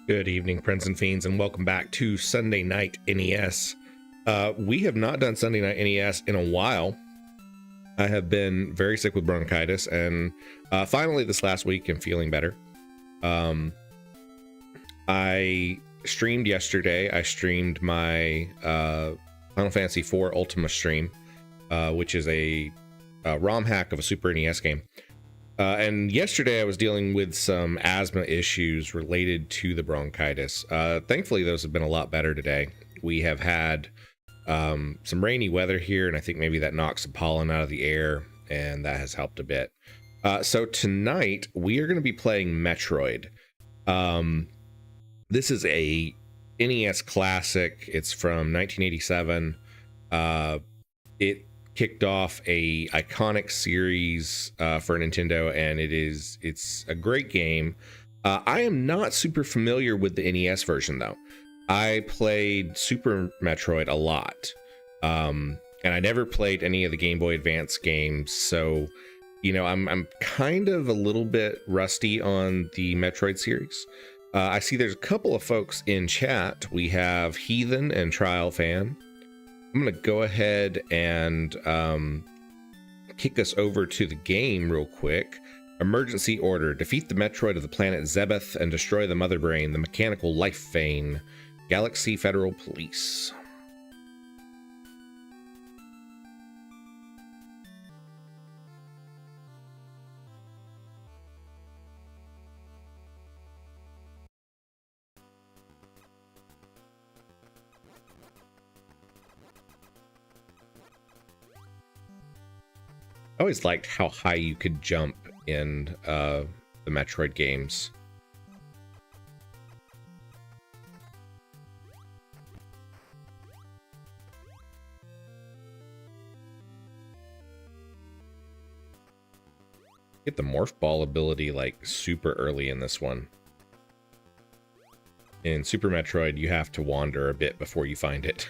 Good evening, Friends and Fiends, and welcome back to Sunday Night NES. We have not done Sunday Night NES in a while. I have been very sick with bronchitis, and finally this last week I'm feeling better. I streamed yesterday. I streamed my Final Fantasy IV Ultima stream, which is a ROM hack of a Super NES game. And yesterday I was dealing with some asthma issues related to the bronchitis. Thankfully, those have been a lot better today. We have had some rainy weather here, and I think maybe that knocked some pollen out of the air, and that has helped a bit. So tonight, we are going to be playing Metroid. This is a NES classic. It's from 1987. It kicked off a iconic series for Nintendo, and it's a great game. I am not super familiar with the NES version though. I played Super Metroid a lot, and I never played any of the Game Boy Advance games, so you know I'm kind of a little bit rusty on the Metroid series. I see there's a couple of folks in chat. We have Heathen and Trial Fan. I'm going to go ahead and kick us over to the game real quick. Emergency order. Defeat the Metroid of the planet Zebeth and destroy the Mother Brain, the mechanical life vein. Galaxy Federal Police. I always liked how high you could jump in the Metroid games. Get the morph ball ability like super early in this one. In Super Metroid, you have to wander a bit before you find it.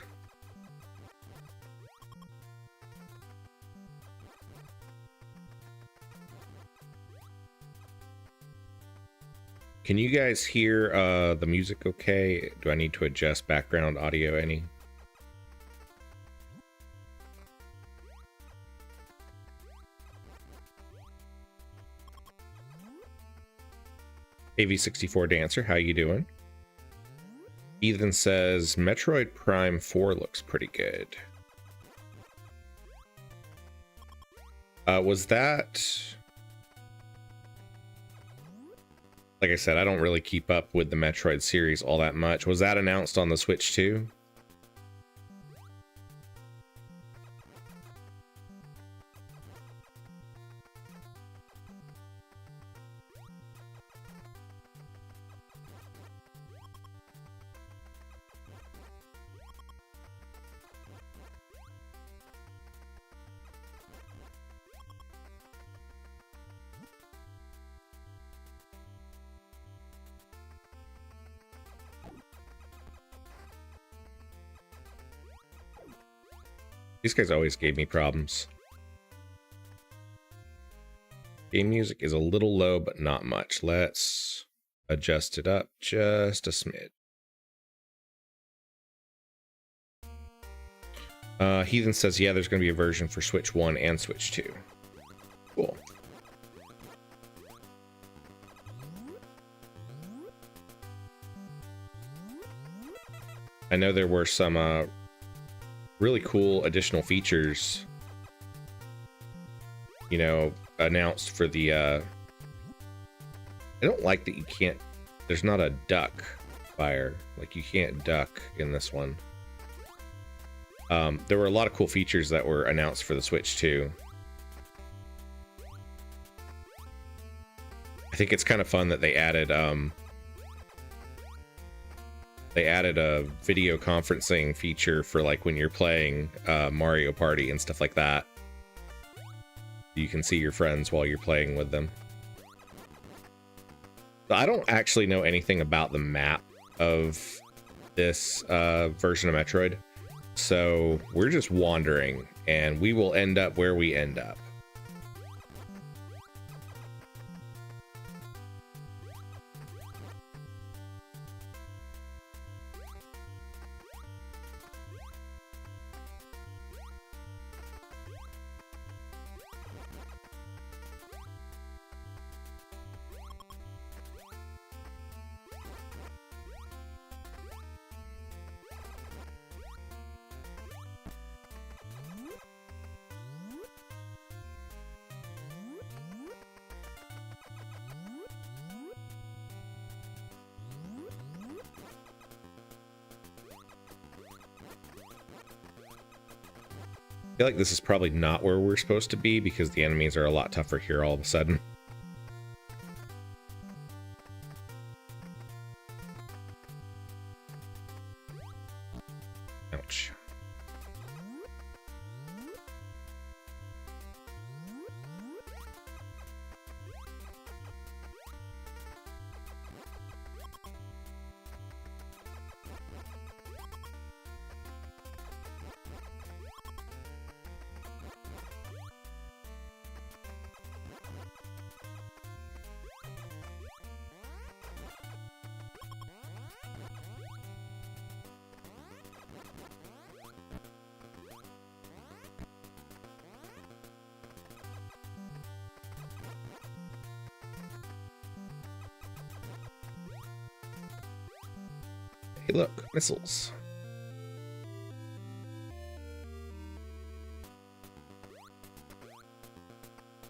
Can you guys hear the music okay? Do I need to adjust background audio any? AV64 Dancer, how you doing? Ethan says Metroid Prime 4 looks pretty good. Was that... Like I said, I don't really keep up with the Metroid series all that much. Was that announced on the Switch too? These guys always gave me problems. Game music is a little low, but not much. Let's adjust it up just a smidge. Heathen says, yeah, there's going to be a version for Switch 1 and Switch 2. Cool. I know there were some really cool additional features, you know, announced for the I don't like that you can't, there's not a duck fire, like you can't duck in this one. There were a lot of cool features that were announced for the Switch too. I think it's kind of fun that they added a video conferencing feature for like when you're playing Mario Party and stuff like that. You can see your friends while you're playing with them. But I don't actually know anything about the map of this version of Metroid. So we're just wandering and we will end up where we end up. I feel like this is probably not where we're supposed to be because the enemies are a lot tougher here all of a sudden. Ouch. Hey, look, missiles.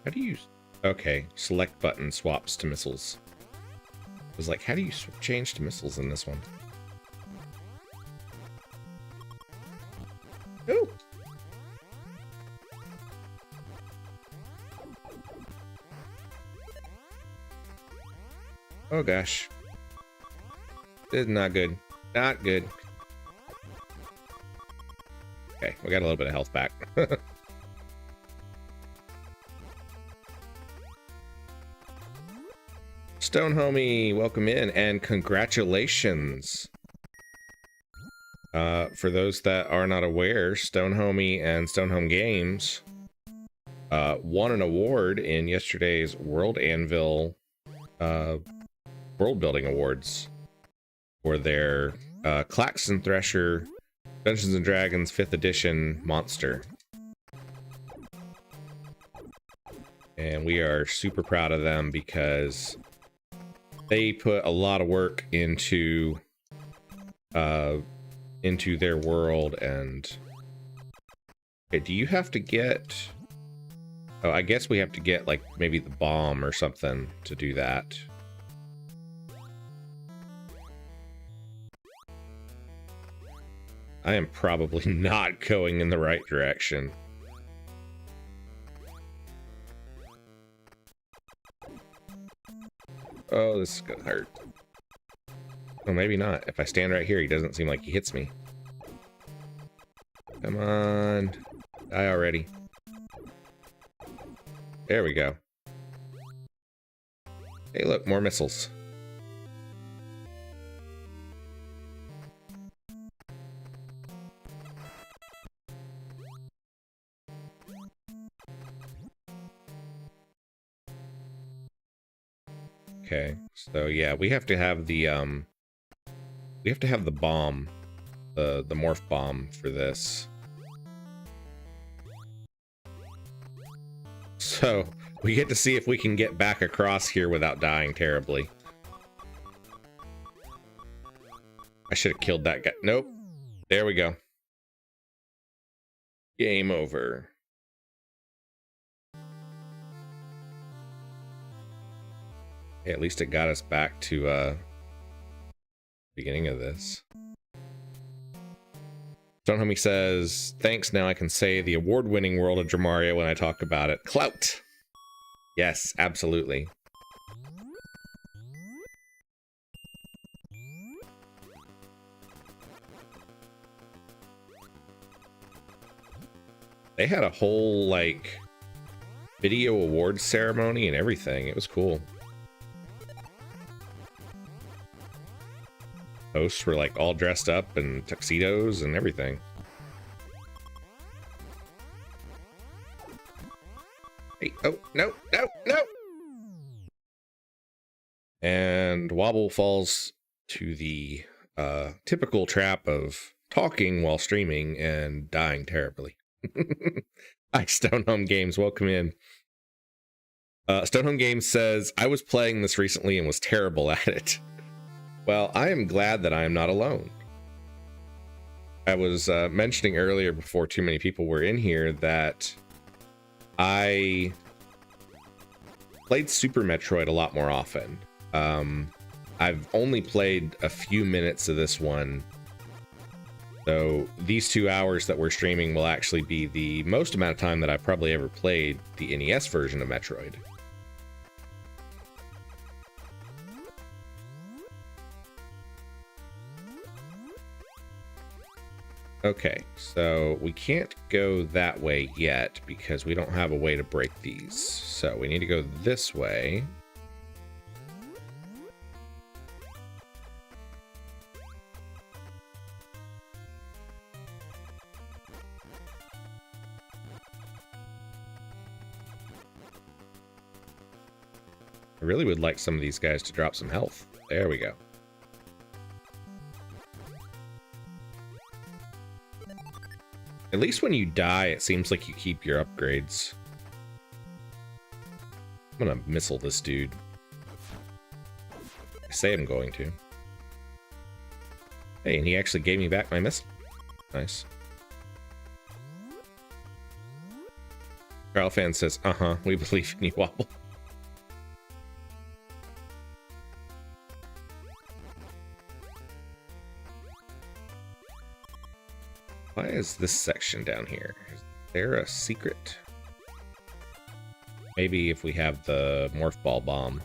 How do you... Okay, select button swaps to missiles. I was like, how do you change to missiles in this one? Oh! Oh gosh. This is not good. Not good. Okay, we got a little bit of health back. Stone Homie, welcome in, and congratulations. For those that are not aware, Stone Homie and Stone Home Games won an award in yesterday's World Anvil World Building Awards for their Klaxon Thresher Dungeons and Dragons 5th edition monster. And we are super proud of them because they put a lot of work into their world. And okay, do you have to get... Oh, I guess we have to get like maybe the bomb or something to do that. I am probably not going in the right direction. Oh, this is gonna hurt. Oh, maybe not. If I stand right here, he doesn't seem like he hits me. Come on. Die already. There we go. Hey, look, more missiles. Okay, so yeah, we have to have the bomb, the morph bomb for this. So we get to see if we can get back across here without dying terribly. I should have killed that guy. Nope. There we go. Game over. Hey, at least it got us back to beginning of this. Stone Homie says, thanks, now I can say the award-winning world of Dramaria when I talk about it. Clout! Yes, absolutely. They had a whole, like, video awards ceremony and everything. It was cool. Hosts were like all dressed up in tuxedos and everything. Hey, oh, no, no, no! And Wobble falls to the typical trap of talking while streaming and dying terribly. Hi, Stone Home Games, welcome in. Stone Home Games says, I was playing this recently and was terrible at it. Well, I am glad that I am not alone. I was mentioning earlier before too many people were in here that I played Super Metroid a lot more often. I've only played a few minutes of this one So these 2 hours that we're streaming will actually be the most amount of time that I've probably ever played the NES version of Metroid. Okay, so we can't go that way yet because we don't have a way to break these. So we need to go this way. I really would like some of these guys to drop some health. There we go. At least when you die, it seems like you keep your upgrades. I'm gonna missile this dude. I say I'm going to. Hey, and he actually gave me back my missile. Nice. Carl Fan says, we believe in you, Wobble. Why is this section down here? Is there a secret? Maybe if we have the Morph Ball Bomb.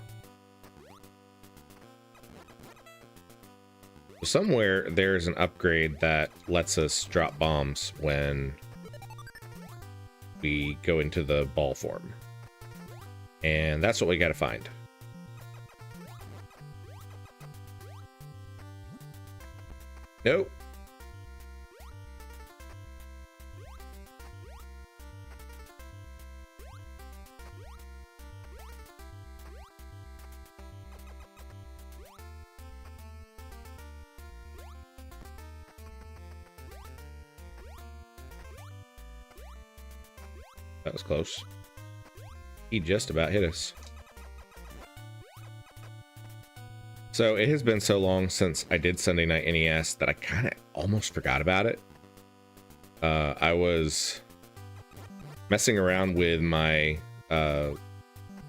So somewhere there's an upgrade that lets us drop bombs when we go into the ball form. And that's what we gotta find. Nope. That was close. He just about hit us. So it has been so long since I did Sunday Night NES that I kind of almost forgot about it. I was messing around with my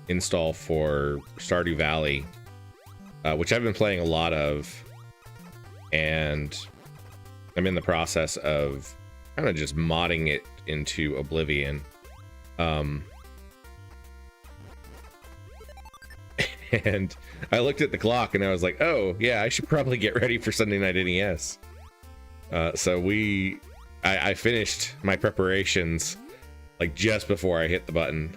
install for Stardew Valley, which I've been playing a lot of, and I'm in the process of kind of just modding it into Oblivion. And I looked at the clock and I was like, oh yeah, I should probably get ready for Sunday Night NES. So I finished my preparations like just before I hit the button.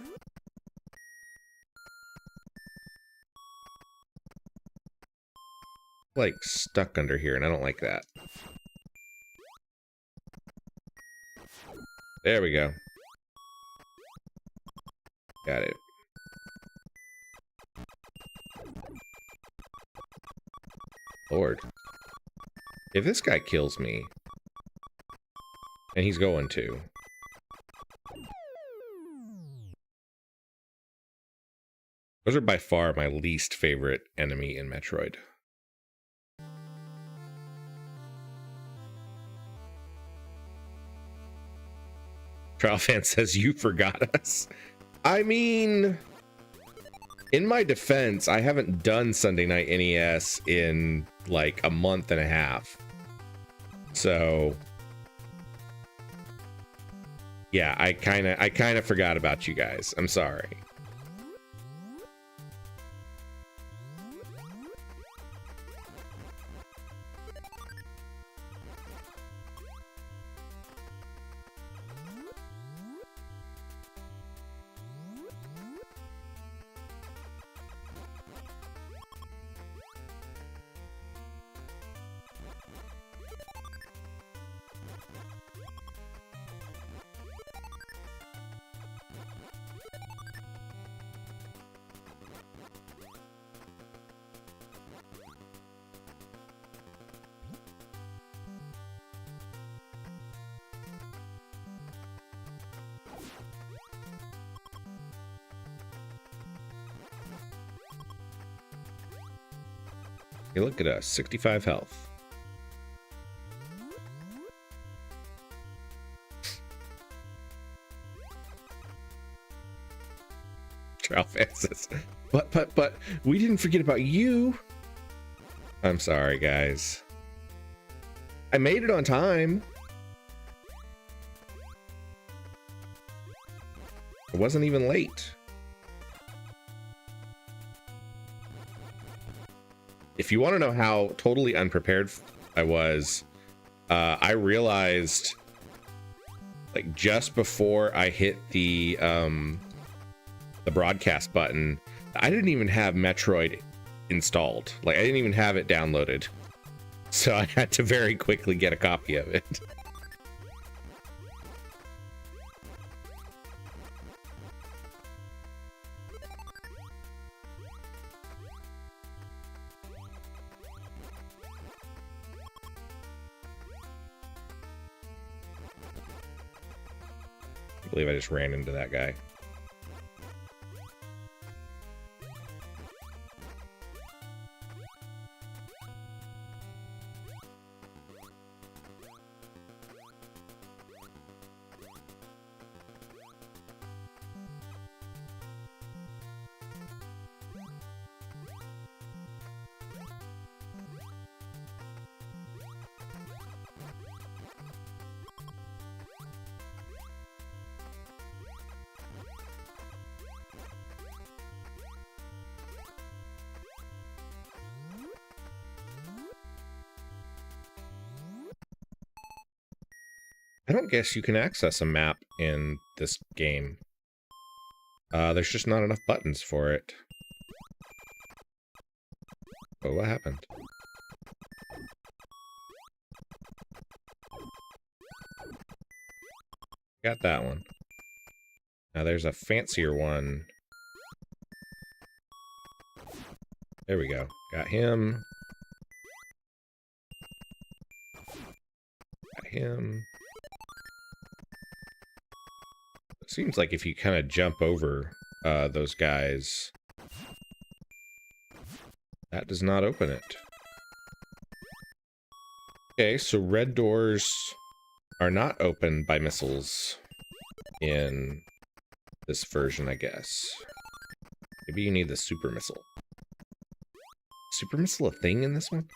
Like stuck under here and I don't like that. There we go. Got it. Lord. If this guy kills me, and he's going to, those are by far my least favorite enemy in Metroid. Trial Fan says, you forgot us. I mean, in my defense, I haven't done Sunday Night NES in like a month and a half. So yeah, I kind of forgot about you guys. I'm sorry. Hey, look at us, 65 health. Trial Fences. But we didn't forget about you. I'm sorry, guys. I made it on time. It wasn't even late. If you want to know how totally unprepared I was, I realized like just before I hit the broadcast button, I didn't even have Metroid installed. Like I didn't even have it downloaded. So I had to very quickly get a copy of it. I believe I just ran into that guy. I don't guess you can access a map in this game. There's just not enough buttons for it. Oh, what happened? Got that one. Now there's a fancier one. There we go. Got him. Got him. It seems like if you kind of jump over those guys, that does not open it. Okay, so red doors are not opened by missiles in this version, I guess. Maybe you need the super missile. Super missile a thing in this one?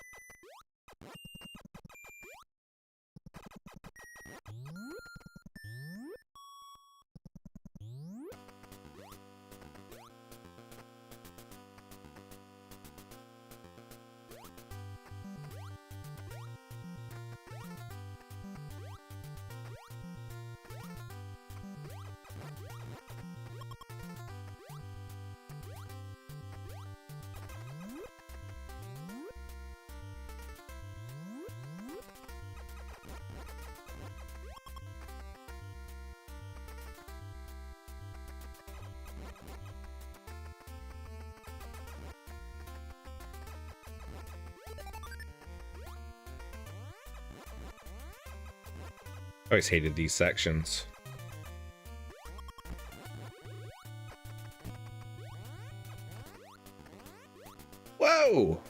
I always hated these sections. Whoa!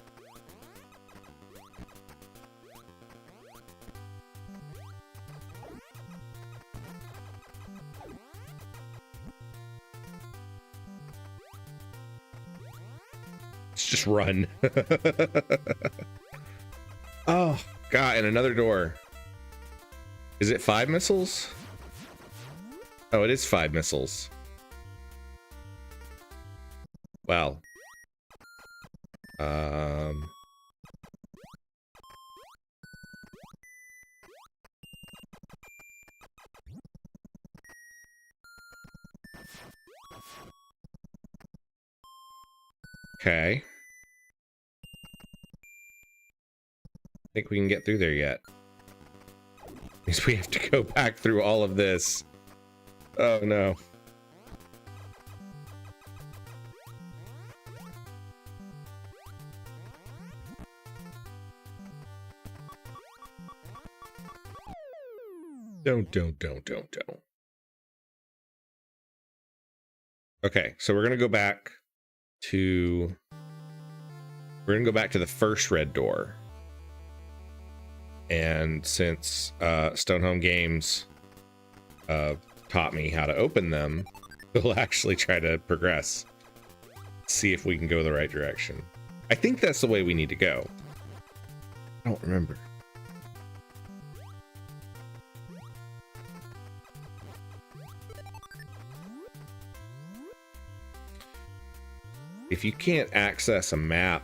Let's just run. Oh, God, and another door. Is it 5 missiles? Oh, it is 5 missiles. Wow. Okay. Think we can get through there yet. Means we have to go back through all of this. Oh no. Don't. Okay, so we're gonna go back to the first red door. And since Stonehome Games taught me how to open them, we'll actually try to progress. See if we can go the right direction. I think that's the way we need to go. I don't remember. if you can't access a map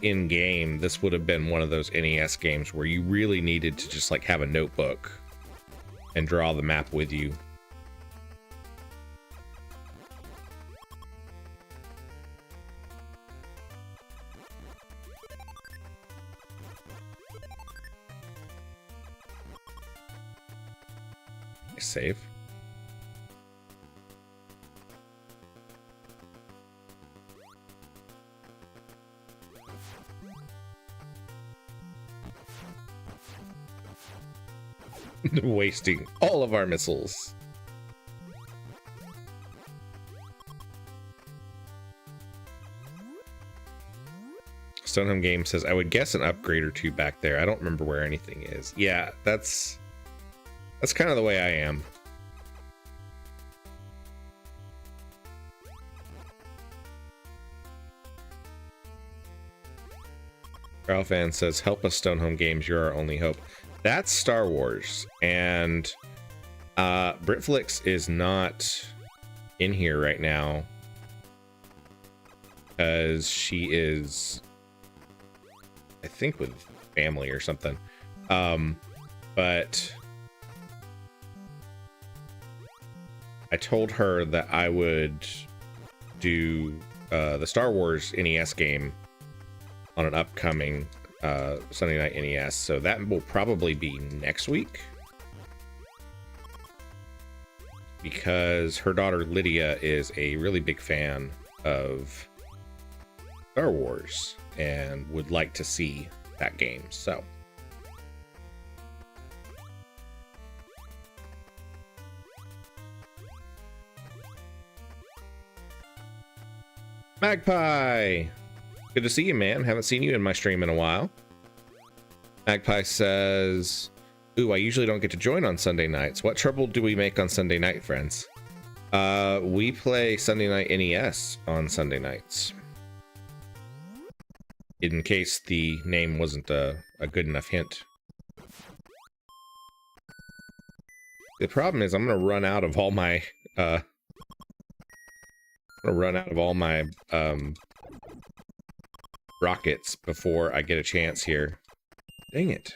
in game, this would have been one of those NES games where you really needed to just like have a notebook and draw the map with you. Save. Wasting all of our missiles. Stoneham Game says, I would guess an upgrade or two back there. I don't remember where anything is. Yeah, that's kind of the way I am. Ralphan says, help us, Stonehome Games, you're our only hope. That's Star Wars, and Britflix is not in here right now because she is, I think, with family or something. But I told her that I would do the Star Wars NES game on an upcoming Sunday Night NES, so that will probably be next week, because her daughter Lydia is a really big fan of Star Wars and would like to see that game. So Magpie, good to see you, man. Haven't seen you in my stream in a while. Magpie says, ooh, I usually don't get to join on Sunday nights. What trouble do we make on Sunday night, friends? We play Sunday Night NES on Sunday nights. In case the name wasn't a good enough hint. The problem is I'm gonna run out of all my rockets before I get a chance here. Dang it.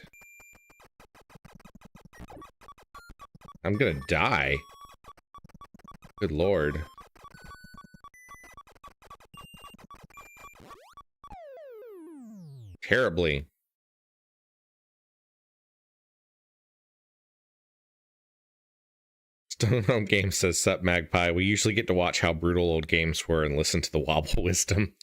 I'm gonna die. Good lord. Terribly. Stone Home Game says, sup Magpie. We usually get to watch how brutal old games were and listen to the Wobble Wisdom.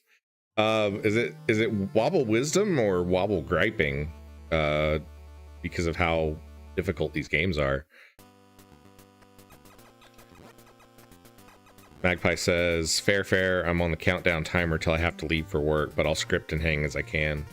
Is it Wobble Wisdom or Wobble Griping? Because of how difficult these games are. Magpie says, fair, I'm on the countdown timer till I have to leave for work, but I'll script and hang as I can.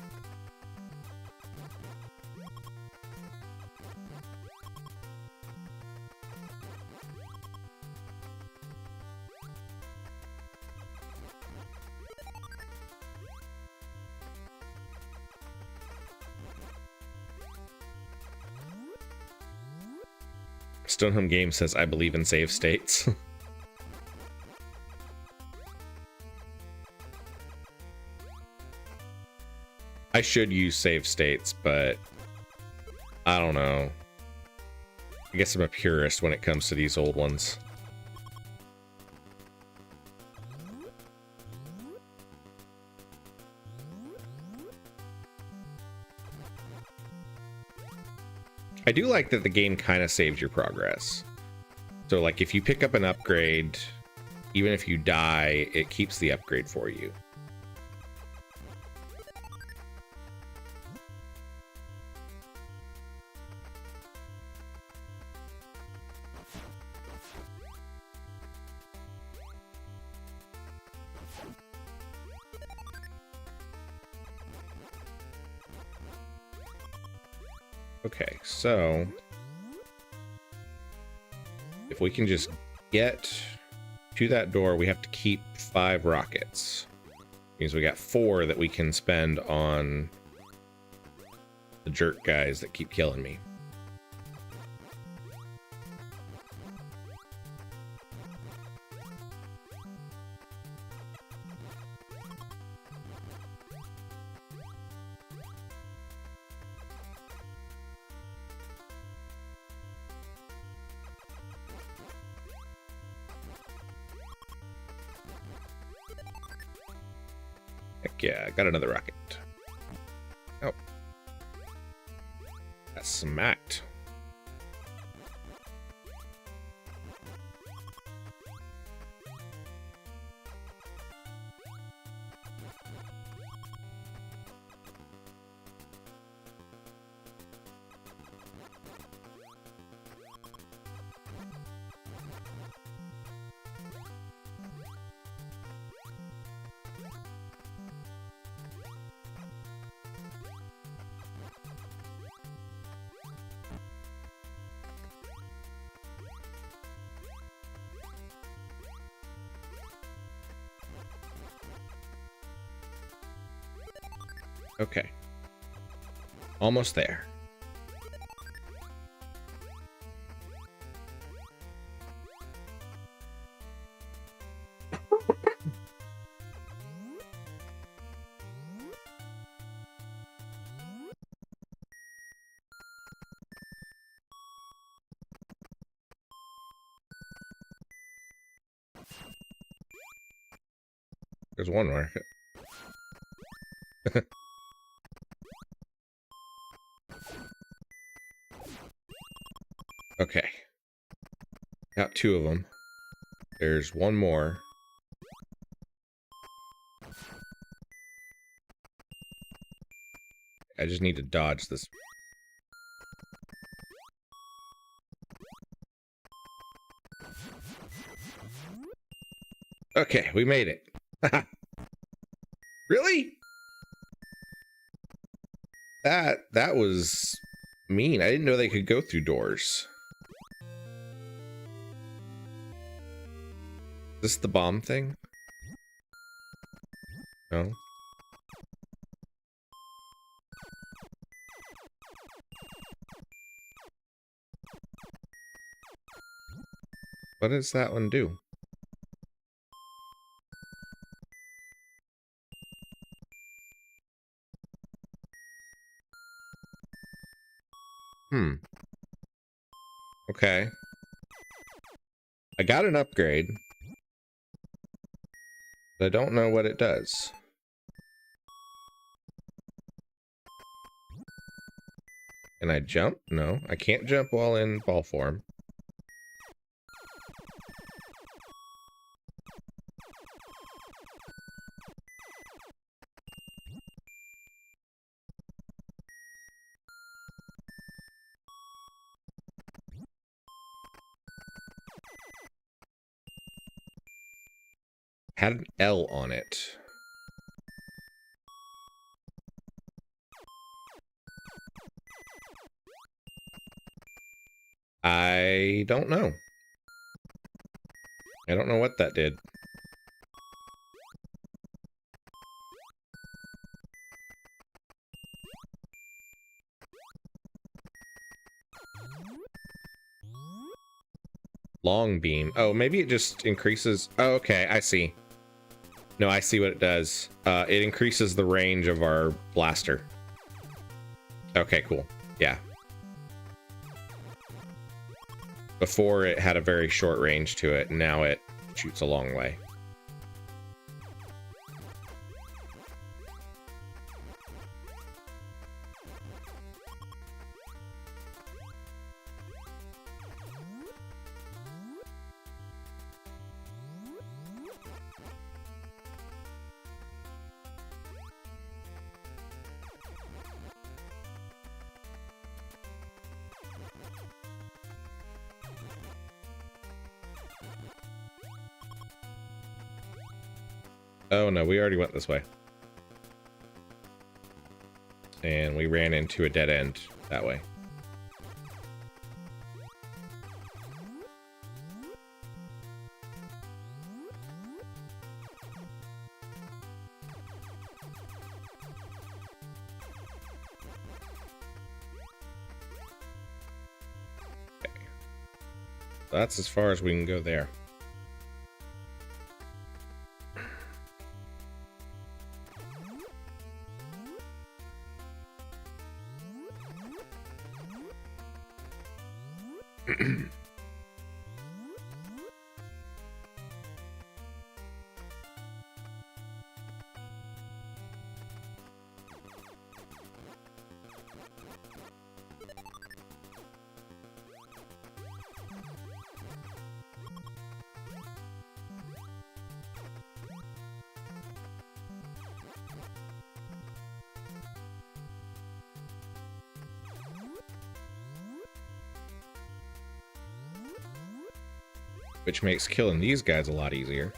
Stoneham Game says, I believe in save states. I should use save states, but I don't know. I guess I'm a purist when it comes to these old ones. I do like that the game kind of saves your progress. So like if you pick up an upgrade, even if you die, it keeps the upgrade for you. Okay, so if we can just get to that door, we have to keep 5 rockets. Means we got 4 that we can spend on the jerk guys that keep killing me. Heck yeah, got another rocket. Oh. Got smacked. Okay. Almost there. There's one market. Okay. Got two of them. There's one more. I just need to dodge this. Okay, we made it. Really? That was mean. I didn't know they could go through doors. Is this the bomb thing? No. What does that one do? Okay. I got an upgrade. But I don't know what it does. Can I jump? No, I can't jump while in ball form. Had an L on it. I don't know. I don't know what that did. Long beam. Oh, maybe it just increases. Oh, okay, I see. No, I see what it does. It increases the range of our blaster. Okay, cool. Yeah. Before it had a very short range to it, and now it shoots a long way. Oh no, we already went this way. And we ran into a dead end that way. Okay. That's as far as we can go there. which makes killing these guys a lot easier.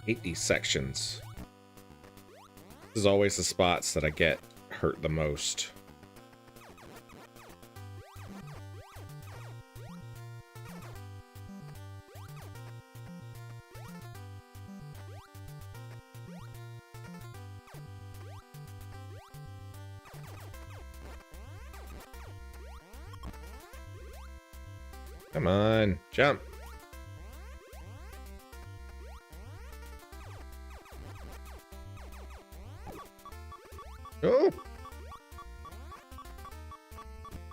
Hate these sections. This is always the spots that I get hurt the most. Come on, jump. Oh!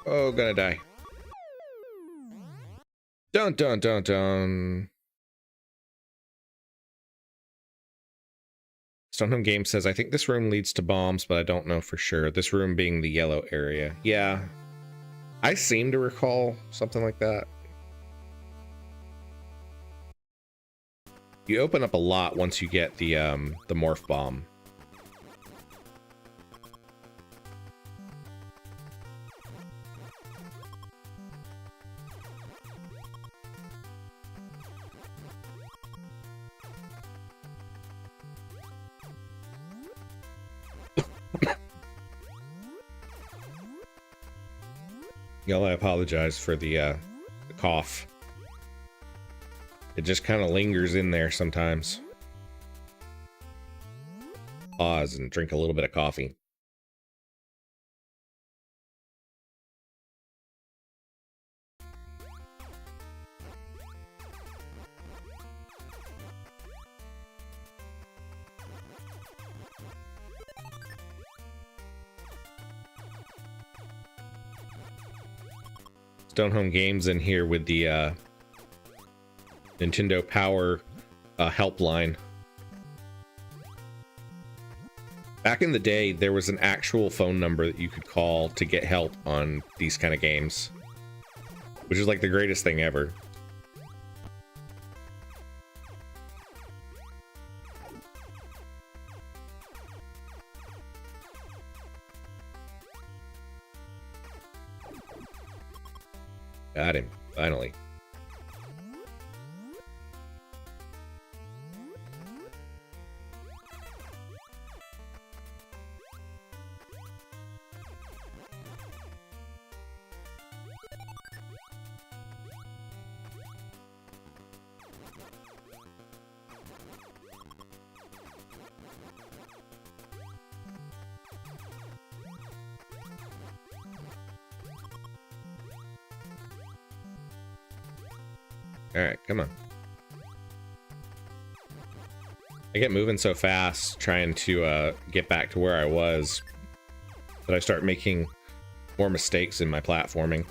Oh, gonna die. Dun dun dun dun. Stonehome Game says, I think this room leads to bombs, but I don't know for sure. This room being the yellow area. Yeah. I seem to recall something like that. You open up a lot once you get the morph bomb. Y'all, I apologize for the cough. It just kind of lingers in there sometimes. Pause and drink a little bit of coffee. Stonehome Games in here with the Nintendo Power helpline. Back in the day, there was an actual phone number that you could call to get help on these kind of games, which is like the greatest thing ever. Got him, finally. All right, come on. I get moving so fast trying to get back to where I was that I start making more mistakes in my platforming.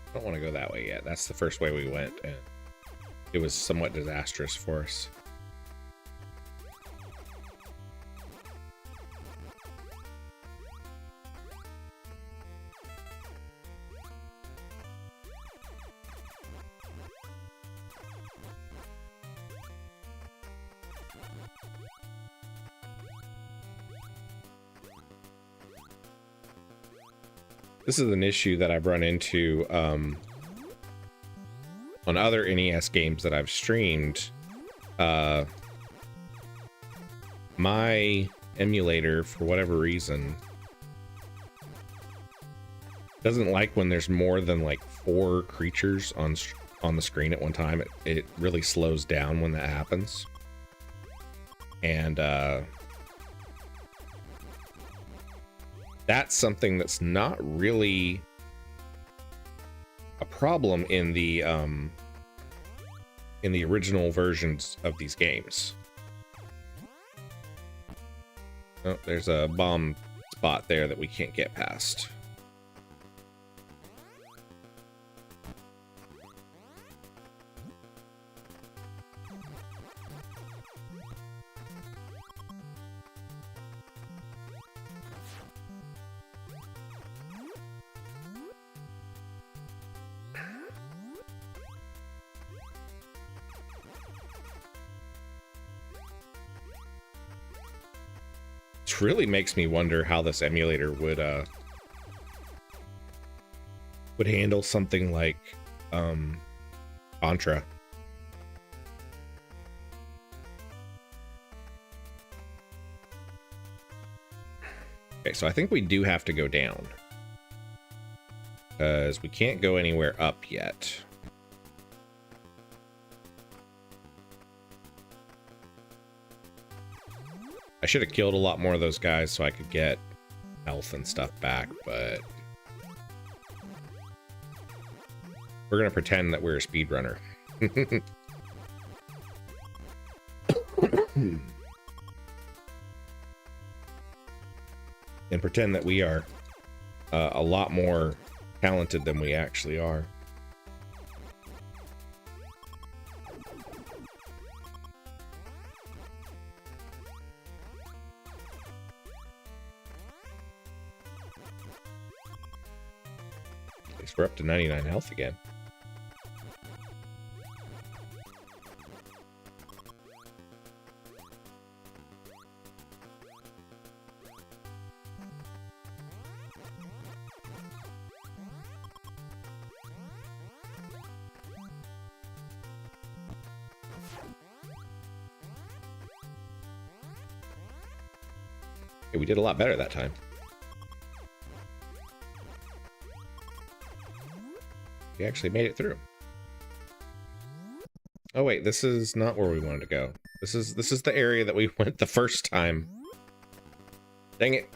I don't want to go that way yet. That's the first way we went, and it was somewhat disastrous for us. This is an issue that I've run into on other NES games that I've streamed. My emulator, for whatever reason, Doesn't like when there's more than like 4 creatures on the screen at one time. It really slows down when that happens. And that's something that's not really a problem in the original versions of these games. Oh, there's a bomb spot there that we can't get past. It really makes me wonder how this emulator would handle something like Contra. Okay, so I think we do have to go down, because we can't go anywhere up yet. I should have killed a lot more of those guys so I could get health and stuff back, but we're gonna pretend that we're a speedrunner. And pretend that we are a lot more talented than we actually are. At least we're up to 99 health again. We did a lot better that time. We actually made it through. Oh wait, this is not where we wanted to go. This is the area that we went the first time. Dang it.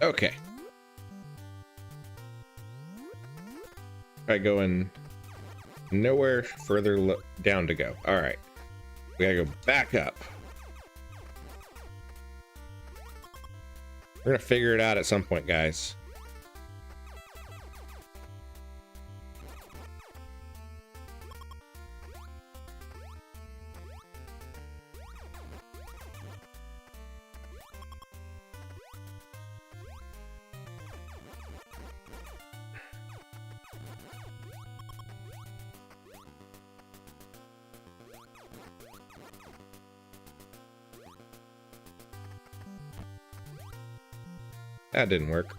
Okay. Alright, going nowhere further down to go. Alright. We gotta go back up. We're gonna figure it out at some point, guys. That didn't work.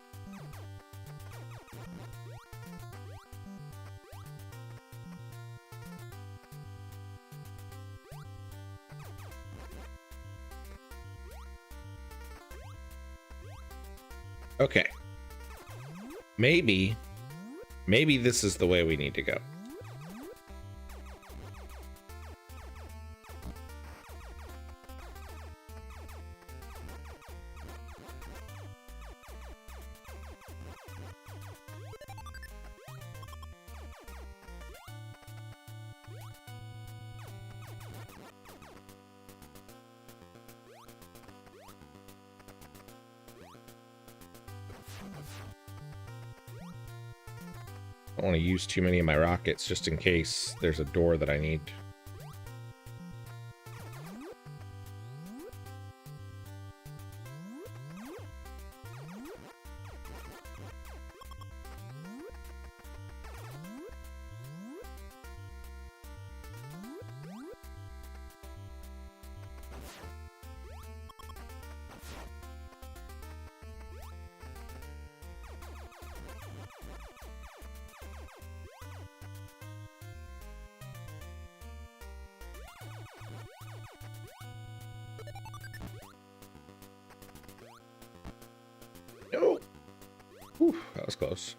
Okay. Maybe this is the way we need to go. I don't want to use too many of my rockets just in case there's a door that I need. No. Whew, that was close.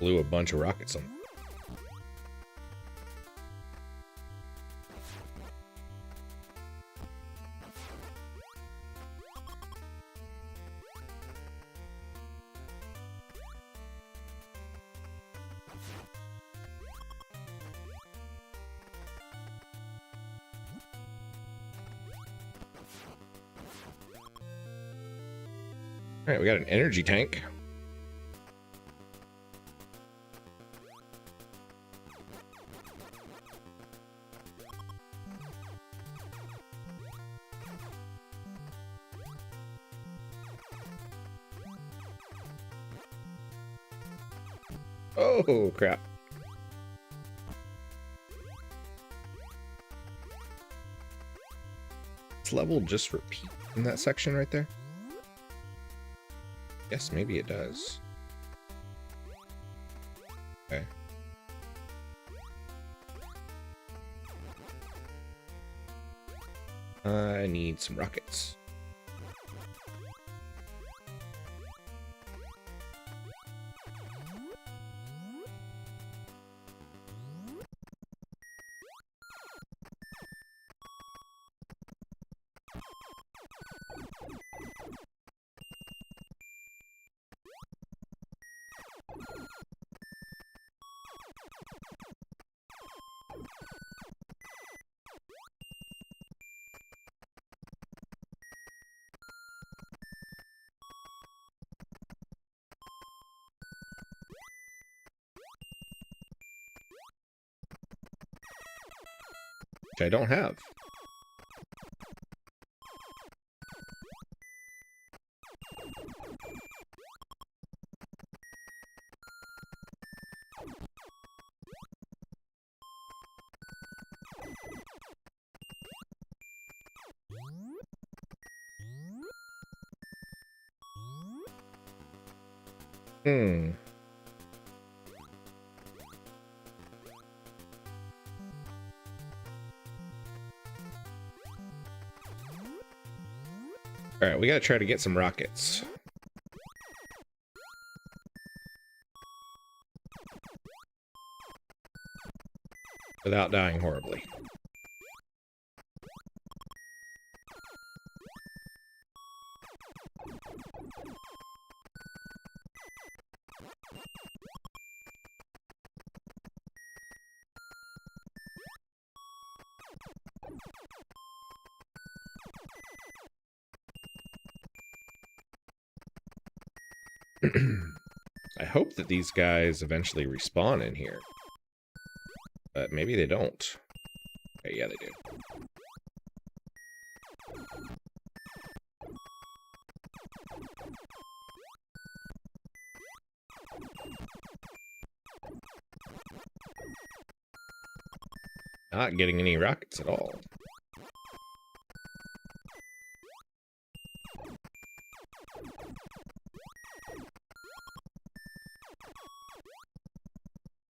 Blew a bunch of rockets on. All right, we got an energy tank. Oh, crap. This level just repeat in that section right there? Yes, maybe it does. Okay. I need some rockets. Which I don't have. Hmm. All right, we gotta try to get some rockets. Without dying horribly. I hope that these guys eventually respawn in here. But maybe they don't. Okay, yeah, they do. Not getting any rockets at all.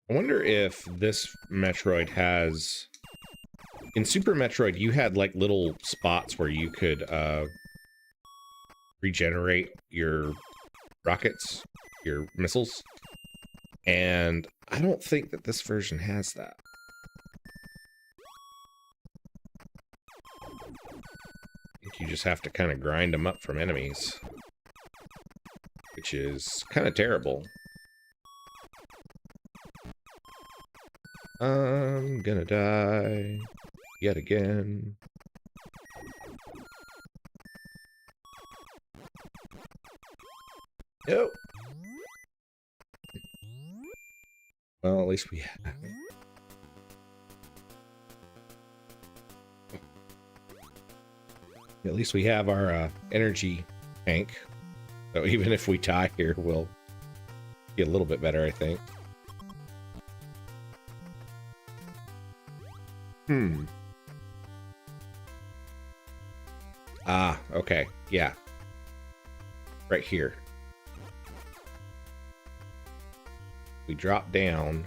I wonder if this Metroid has... In Super Metroid, you had like little spots where you could regenerate your rockets, your missiles. And I don't think that this version has that. I think you just have to kind of grind them up from enemies. which is kind of terrible. I'm gonna die yet again. Nope. Well, at least we have. At least we have our energy tank. So even if we die here, we'll be a little bit better, I think. Ah, okay. Yeah. Right here. We drop down,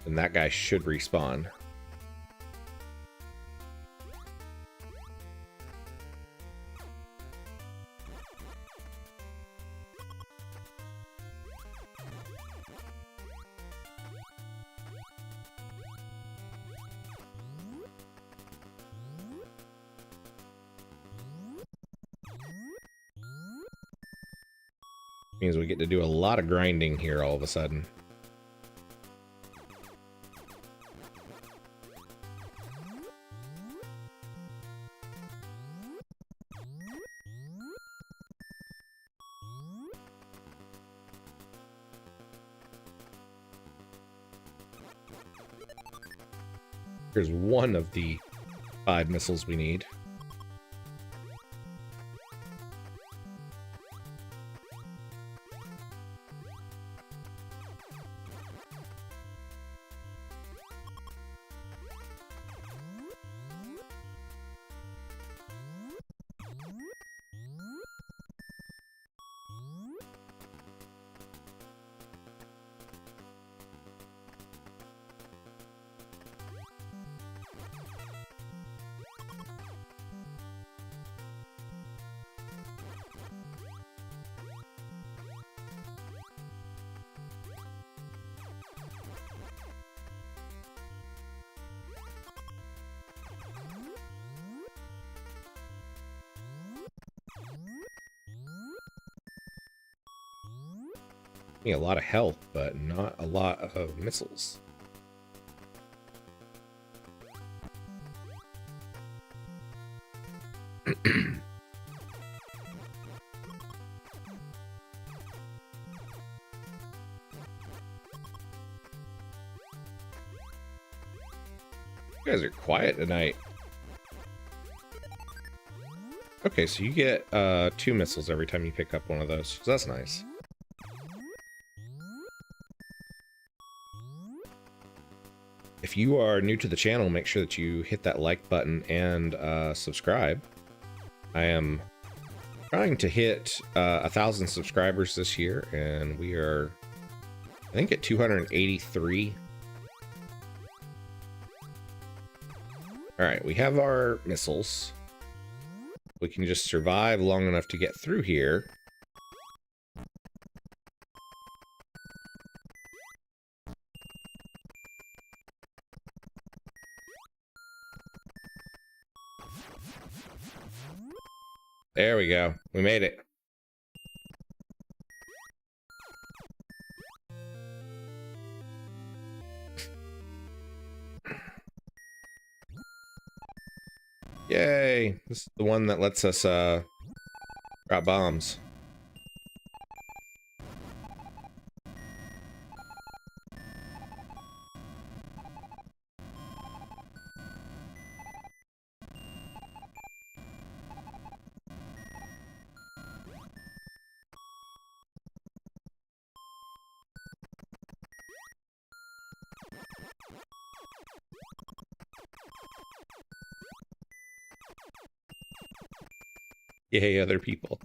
and that guy should respawn. Means we get to do a lot of grinding here all of a sudden. Here's one of the 5 missiles we need. A lot of health, but not a lot of missiles. You guys are quiet tonight. Okay, so you get 2 missiles every time you pick up one of those. So that's nice. If you are new to the channel, make sure that you hit that like button and subscribe. I am trying to hit 1,000 subscribers this year, and we are, I think, at 283. All right, we have our missiles. We can just survive long enough to get through here. There we go. We made it. Yay! This is the one that lets us drop bombs. Yay, other people.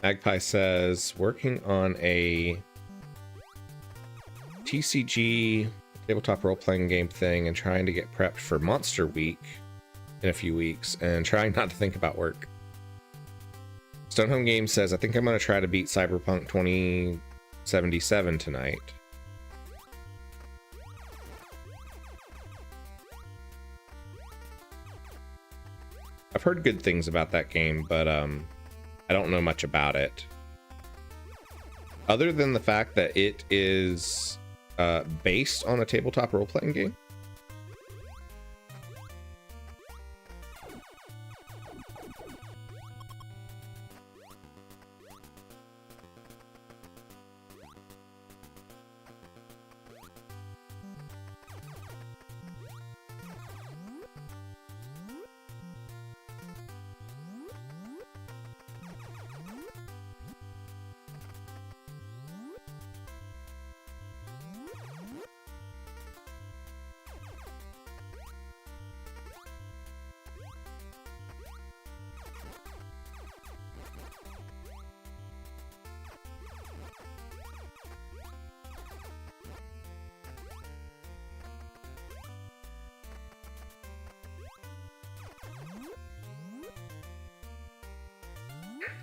Magpie says, working on a TCG tabletop role-playing game thing and trying to get prepped for Monster Week. in a few weeks and trying not to think about work. Stonehome Games says, I think I'm going to try to beat Cyberpunk 2077 tonight. I've heard good things about that game, but I don't know much about it. Other than the fact that it is based on a tabletop role-playing game.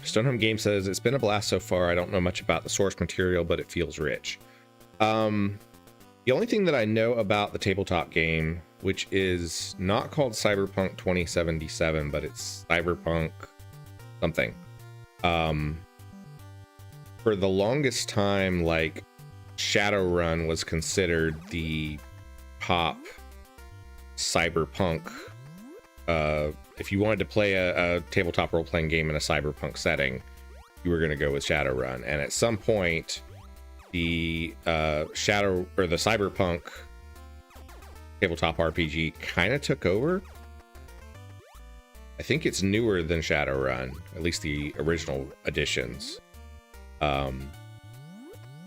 Stonehome Game says, it's been a blast so far. I don't know much about the source material, but it feels rich. The only thing that I know about the tabletop game, which is not called Cyberpunk 2077, but it's Cyberpunk something. For the longest time, like, Shadowrun was considered the top cyberpunk. If you wanted to play a tabletop role-playing game in a cyberpunk setting, you were going to go with Shadowrun. And at some point, the cyberpunk tabletop RPG kind of took over. I think it's newer than Shadowrun, at least the original editions. But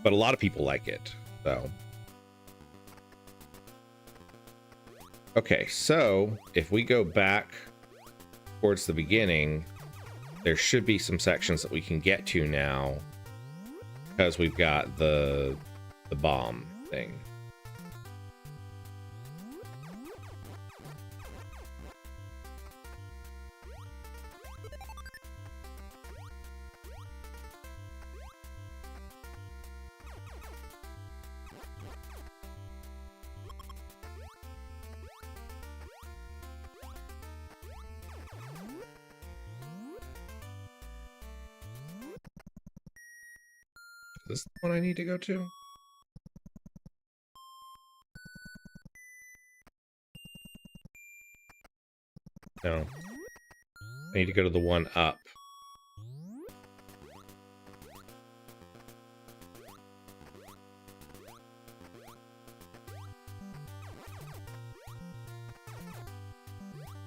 a lot of people like it, so. Okay, so if we go back towards the beginning, there should be some sections that we can get to now because we've got the bomb thing. Is this the one I need to go to? No. I need to go to the one up.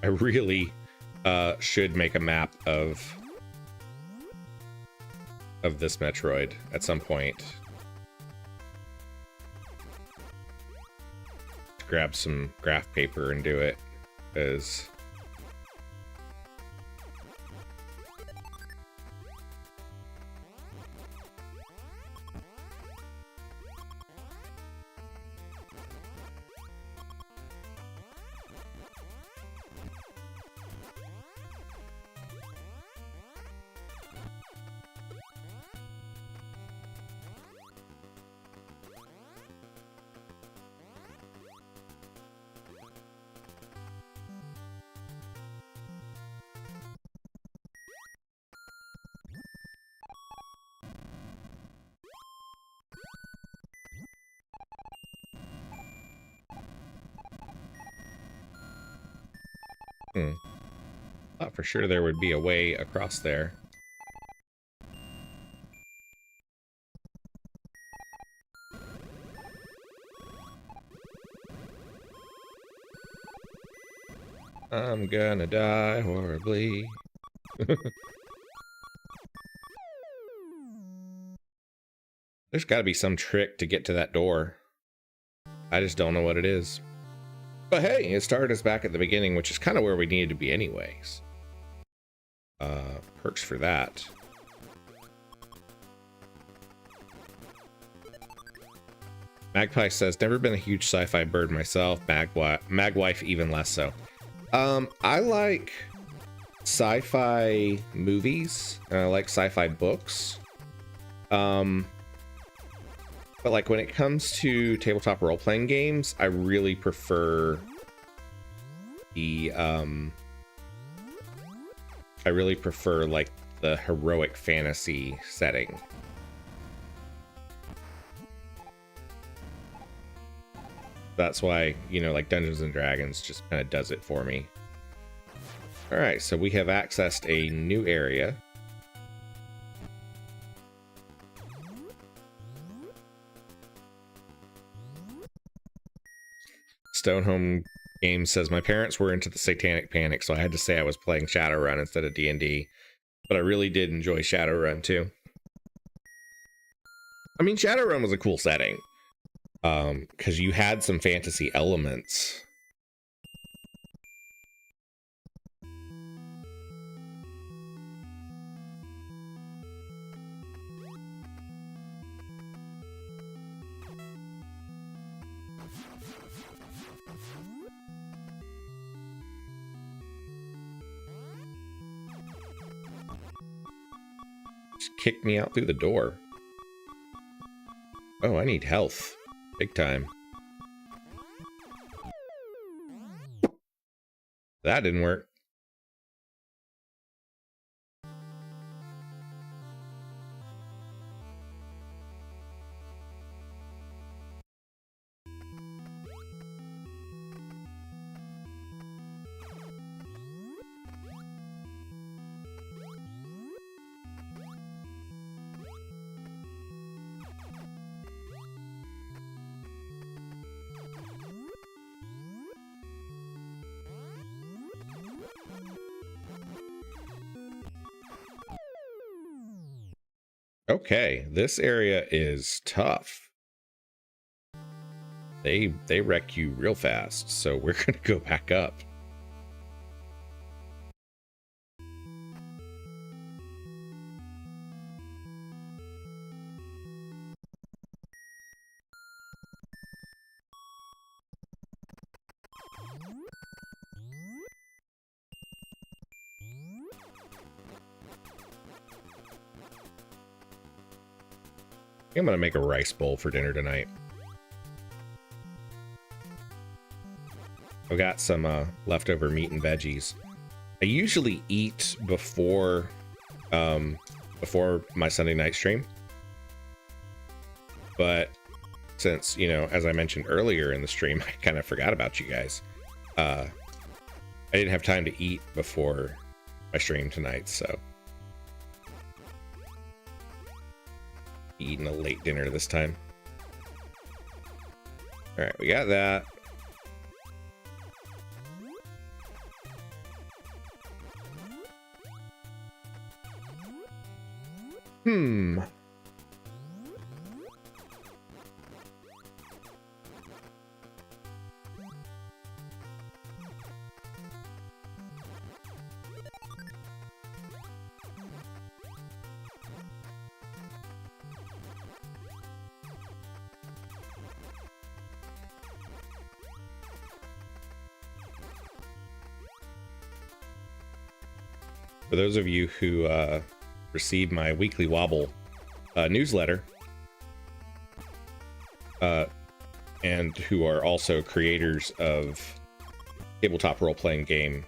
I really should make a map of this Metroid at some point. Grab some graph paper and do it, because thought for sure there would be a way across there. I'm gonna die horribly. There's got to be some trick to get to that door. I just don't know what it is. But hey, it started us back at the beginning, which is kind of where we needed to be anyways. Perks for that. Magpie says, never been a huge sci-fi bird myself. Magwife even less so. I like sci-fi movies and I like sci-fi books. But like when it comes to tabletop role-playing games, I really prefer the like the heroic fantasy setting. That's why, you know, like Dungeons and Dragons just kind of does it for me. All right, so we have accessed a new area. Stonehome Games says, my parents were into the Satanic Panic, so I had to say I was playing Shadowrun instead of D&D. But I really did enjoy Shadowrun too. I mean, Shadowrun was a cool setting. Because you had some fantasy elements. Just kicked me out through the door. Oh, I need health. Big time. That didn't work. Okay, this area is tough. They wreck you real fast, so we're gonna go back up. I'm gonna make a rice bowl for dinner tonight. I've got some leftover meat and veggies. I usually eat before my Sunday night stream, but since, you know, as I mentioned earlier in the stream, I kind of forgot about you guys. I didn't have time to eat before my stream tonight, so eating a late dinner this time. All right, we got that. For those of you who receive my weekly Wobble newsletter, and who are also creators of tabletop role-playing game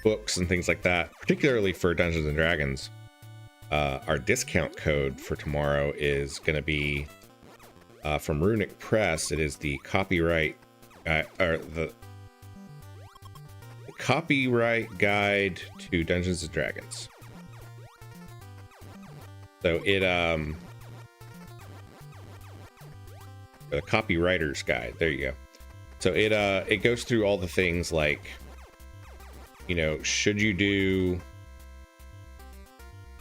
books and things like that, particularly for Dungeons and Dragons, our discount code for tomorrow is going to be from Runic Press. It is the copyright or the copyright guide to Dungeons and Dragons. So it the copywriter's guide. There you go. So it goes through all the things like, you know, should you do,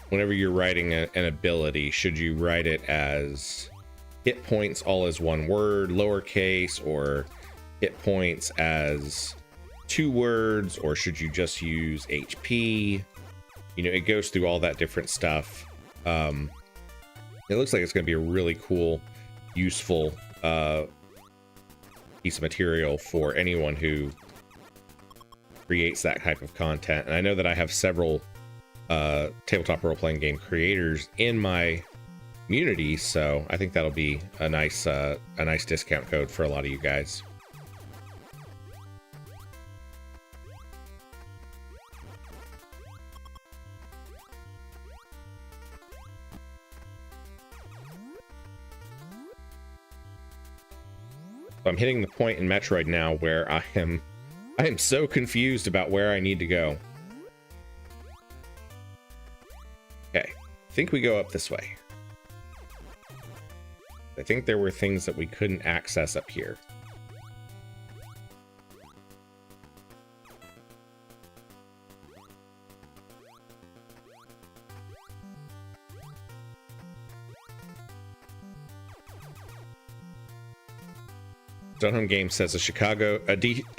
whenever you're writing an ability, should you write it as hit points all as one word, lowercase, or hit points as 2 words, or should you just use HP? You know, it goes through all that different stuff. It looks like it's going to be a really cool, useful piece of material for anyone who creates that type of content. And I know that I have several tabletop role-playing game creators in my community, so I think that'll be a nice discount code for a lot of you guys. I'm hitting the point in Metroid now where I am so confused about where I need to go. Okay, I think we go up this way. I think there were things that we couldn't access up here. Stonehome Games says a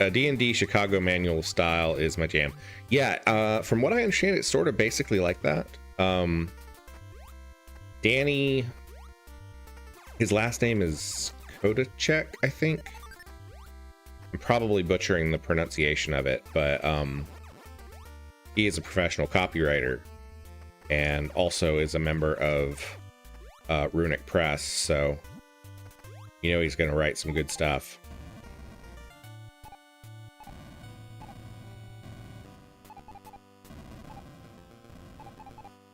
D&D Chicago manual style is my jam. Yeah, from what I understand, it's sort of basically like that. Danny, his last name is Kodachek, I think. I'm probably butchering the pronunciation of it, but he is a professional copywriter and also is a member of Runic Press, so you know he's going to write some good stuff.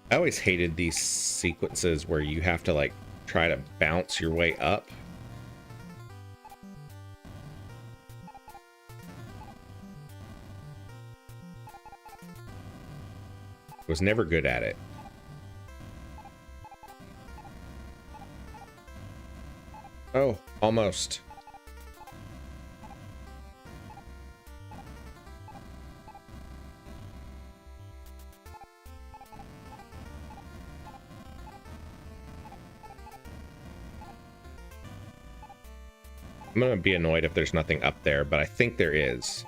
I always hated these sequences where you have to like try to bounce your way up. Was never good at it. Oh, almost. I'm gonna be annoyed if there's nothing up there, but I think there is.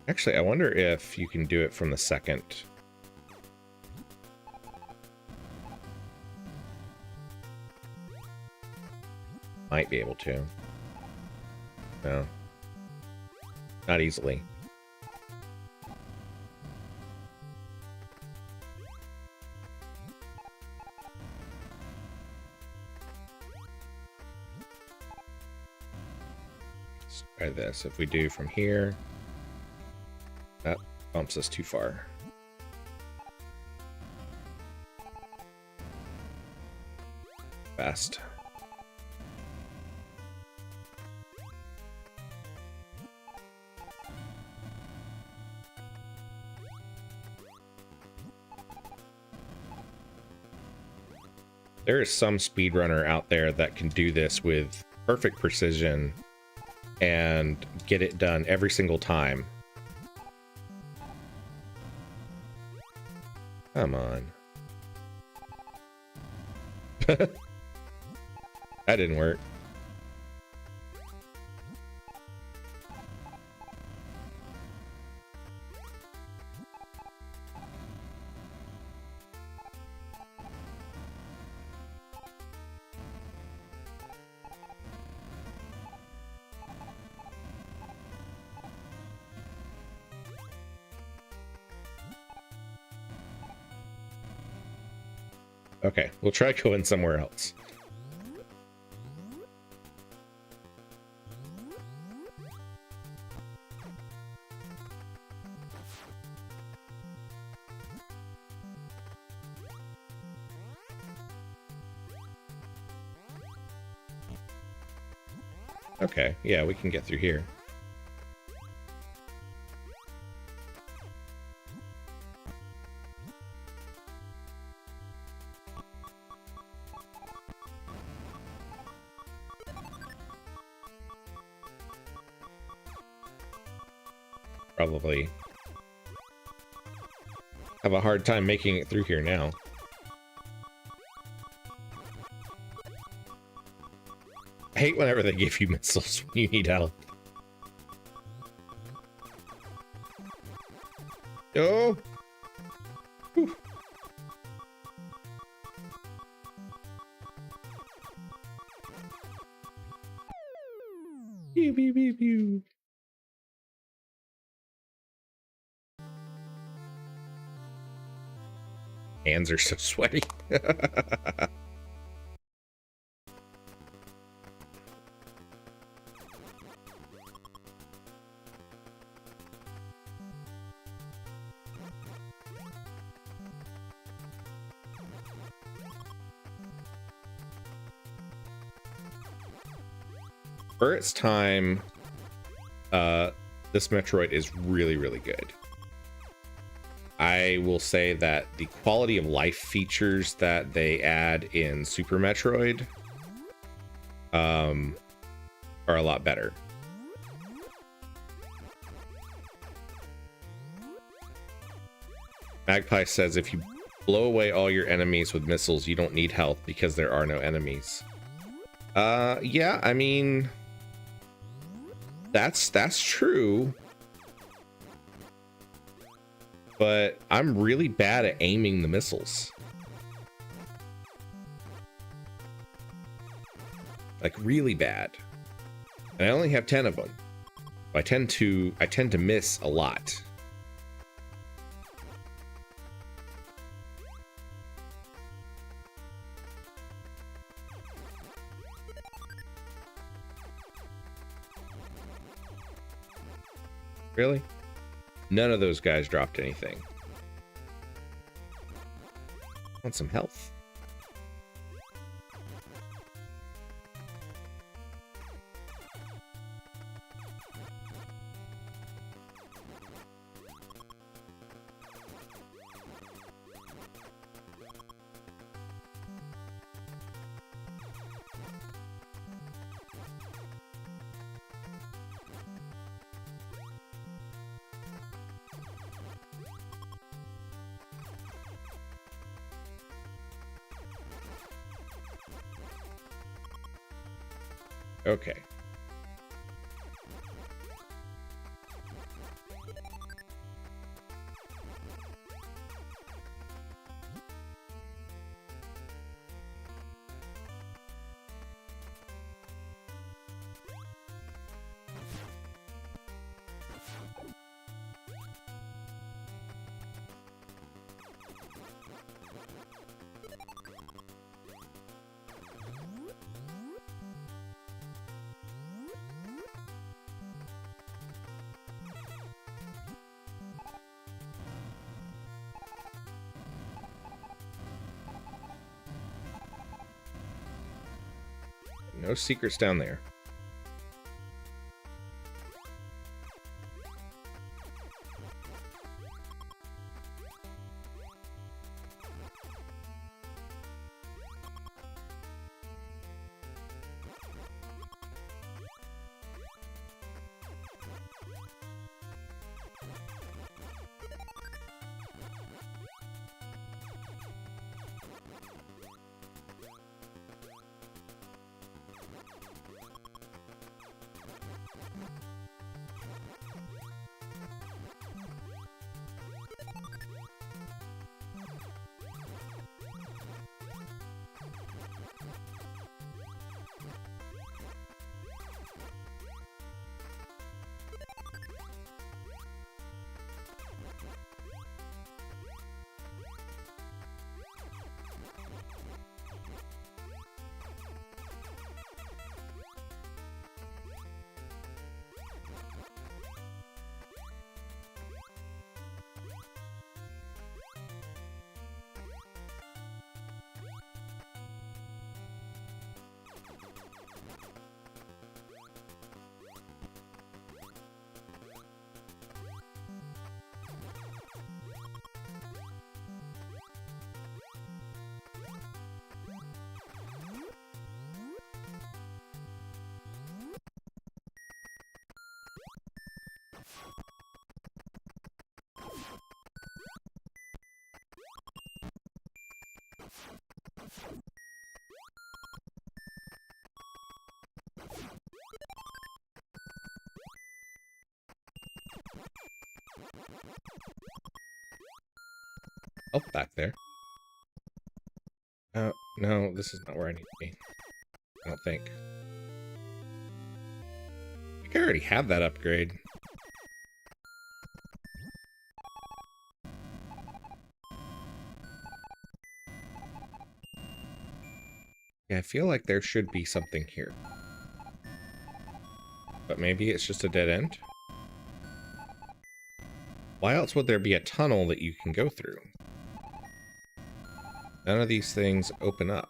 Actually, I wonder if you can do it from the second. Might be able to. No. Not easily. Let's try this. If we do from here, that bumps us too far. Fast. There is some speedrunner out there that can do this with perfect precision and get it done every single time. Come on. That didn't work. Okay, we'll try going somewhere else. Okay, yeah, we can get through here. Probably have a hard time making it through here now. I hate whenever they give you missiles when you need help. Oh! Whew. Hands are so sweaty. For its time, this Metroid is really, really good. I will say that the quality of life features that they add in Super Metroid are a lot better. Magpie says if you blow away all your enemies with missiles, you don't need health because there are no enemies. Yeah, I mean, that's true. But I'm really bad at aiming the missiles. Like really bad. And I only have 10 of them. I tend to miss a lot. Really? None of those guys dropped anything. Want some health? Okay. No secrets down there. Oh, back there. No, this is not where I need to be. I don't think. I think I already have that upgrade. Yeah, I feel like there should be something here. But maybe it's just a dead end? Why else would there be a tunnel that you can go through? None of these things open up.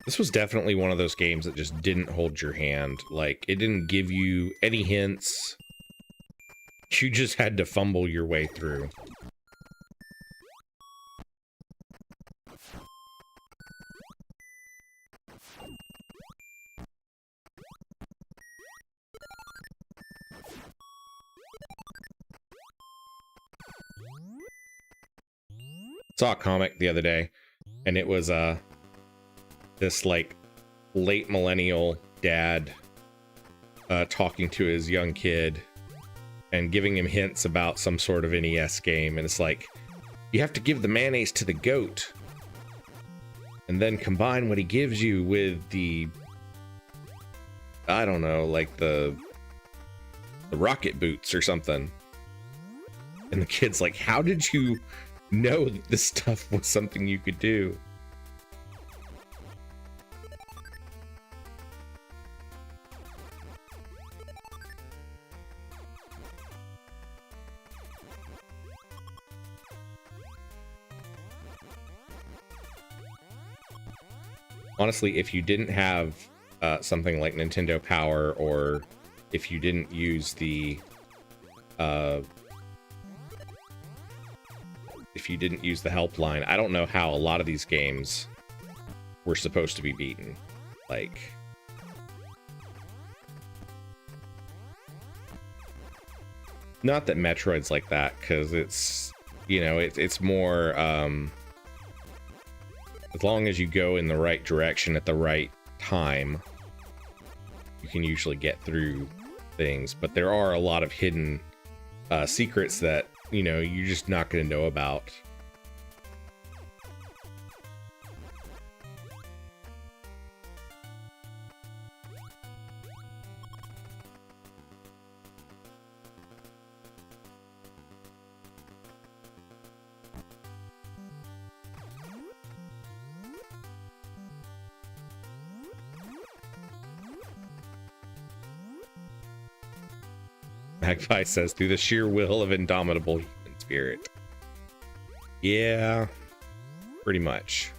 This was definitely one of those games that just didn't hold your hand. Like, it didn't give you any hints. You just had to fumble your way through. Saw a comic the other day, and it was this like late millennial dad talking to his young kid and giving him hints about some sort of NES game, and it's like, you have to give the mayonnaise to the goat and then combine what he gives you with the, I don't know, like the rocket boots or something. And the kid's like, how did you know that this stuff was something you could do? Honestly, if you didn't have something like Nintendo Power, or if you didn't use the helpline, I don't know how a lot of these games were supposed to be beaten. Like, not that Metroid's like that, because it's, you know, it's more as long as you go in the right direction at the right time, you can usually get through things. But there are a lot of hidden secrets that, you know, you're just not going to know about. Magpie says, through the sheer will of indomitable human spirit. Yeah, pretty much.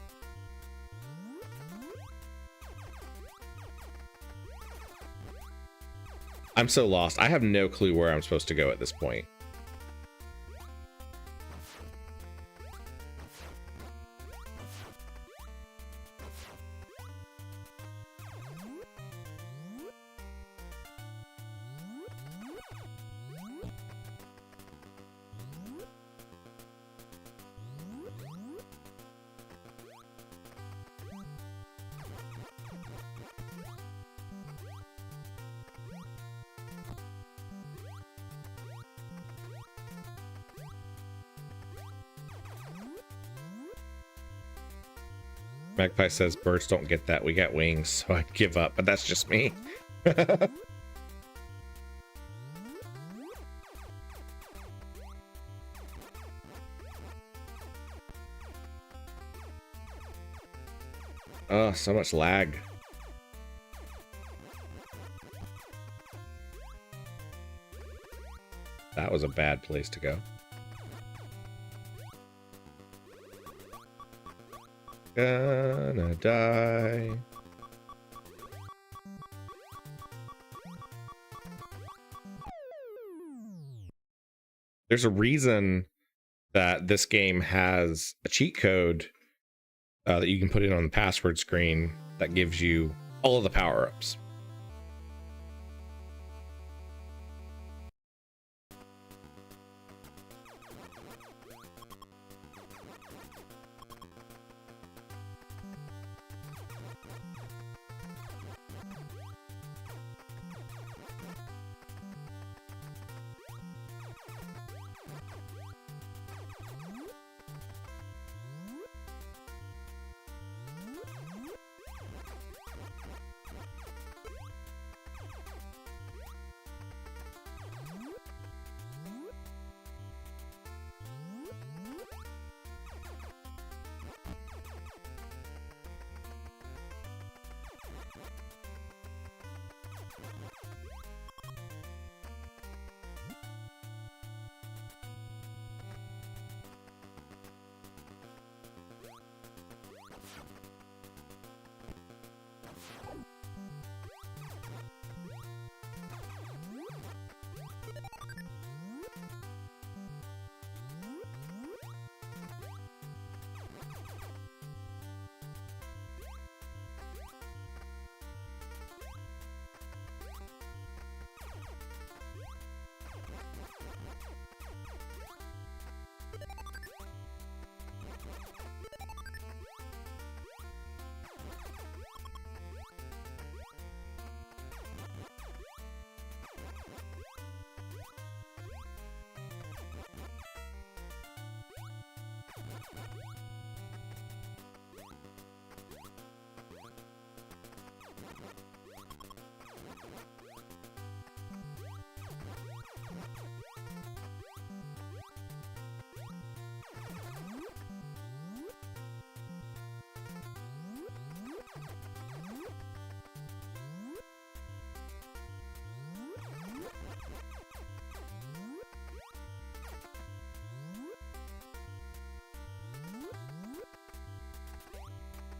I'm so lost. I have no clue where I'm supposed to go at this point. Magpie says birds don't get that. We got wings, so I'd give up, but that's just me. Oh, so much lag. That was a bad place to go. Gonna die. There's a reason that this game has a cheat code that you can put in on the password screen that gives you all of the power-ups.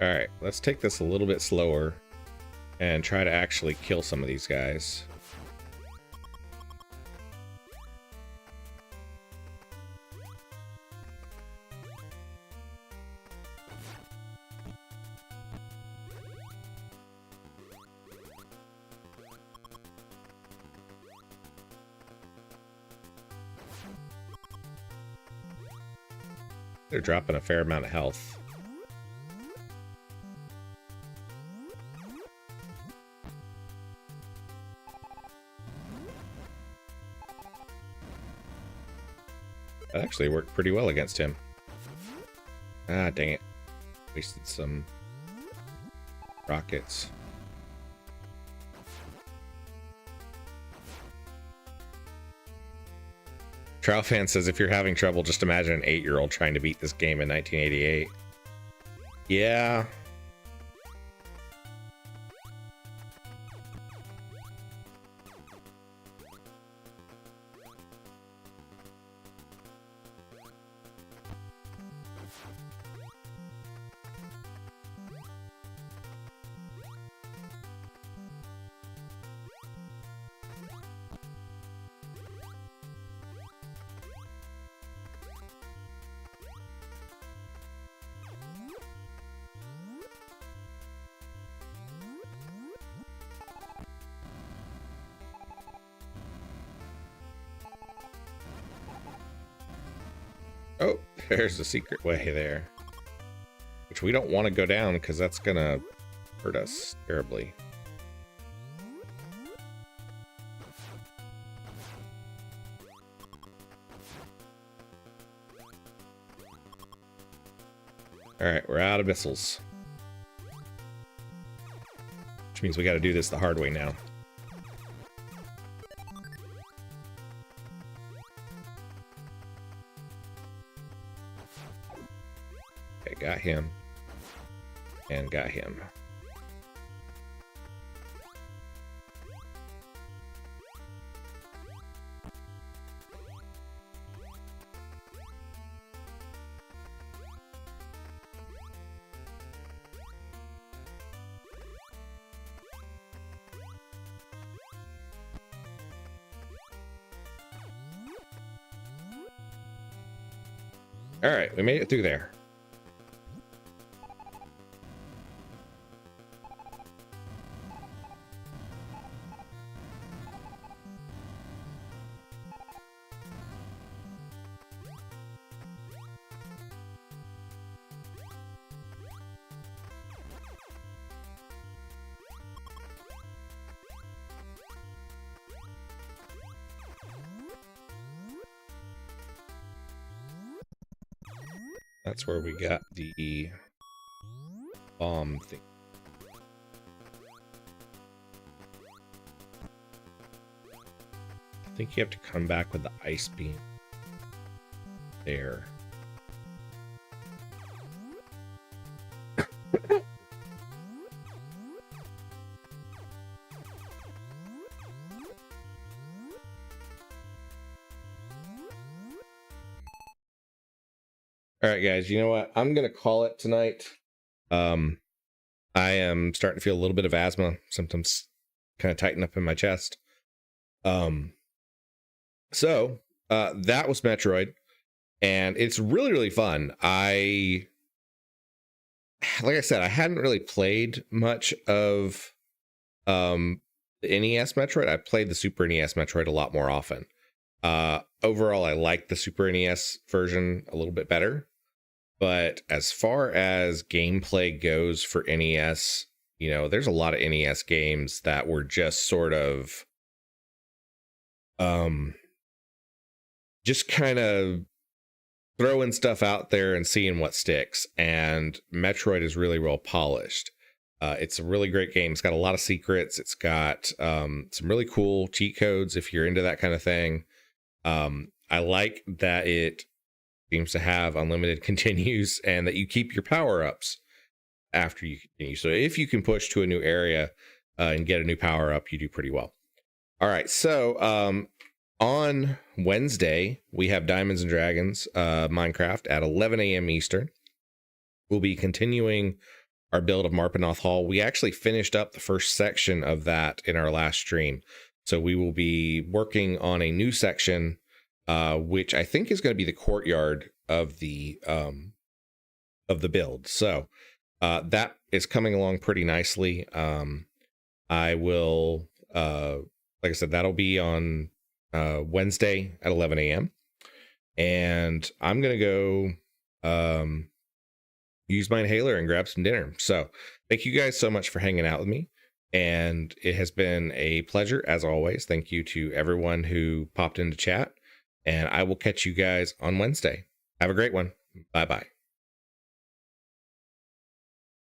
All right, let's take this a little bit slower and try to actually kill some of these guys. They're dropping a fair amount of health. That actually worked pretty well against him. Ah, dang it. Wasted some rockets. Trial Fan says, if you're having trouble, just imagine an 8-year-old trying to beat this game in 1988. Yeah. Oh, there's a secret way there. Which we don't want to go down because that's gonna hurt us terribly. Alright, we're out of missiles. Which means we gotta do this the hard way now. Okay, got him. And got him. All right, we made it through there. That's where we got the bomb thing. I think you have to come back with the ice beam there. All right, guys, you know what? I'm going to call it tonight. I am starting to feel a little bit of asthma, symptoms kind of tighten up in my chest. So that was Metroid, and it's really, really fun. Like I said, I hadn't really played much of the NES Metroid. I played the Super NES Metroid a lot more often. Overall, I like the Super NES version a little bit better. But as far as gameplay goes for NES, you know, there's a lot of NES games that were just sort of just kind of throwing stuff out there and seeing what sticks. And Metroid is really well polished. It's a really great game. It's got a lot of secrets. It's got some really cool cheat codes if you're into that kind of thing. I like that it seems to have unlimited continues and that you keep your power-ups after you continue. So if you can push to a new area and get a new power-up, you do pretty well. All right, so on Wednesday, we have Diamonds and Dragons Minecraft at 11 a.m. Eastern. We'll be continuing our build of Marpenoth Hall. We actually finished up the first section of that in our last stream. So we will be working on a new section, which I think is going to be the courtyard of the build. So that is coming along pretty nicely. I will, like I said, that'll be on Wednesday at 11 a.m. And I'm going to go use my inhaler and grab some dinner. So thank you guys so much for hanging out with me. And it has been a pleasure, as always. Thank you to everyone who popped into chat. And I will catch you guys on Wednesday. Have a great one. Bye-bye.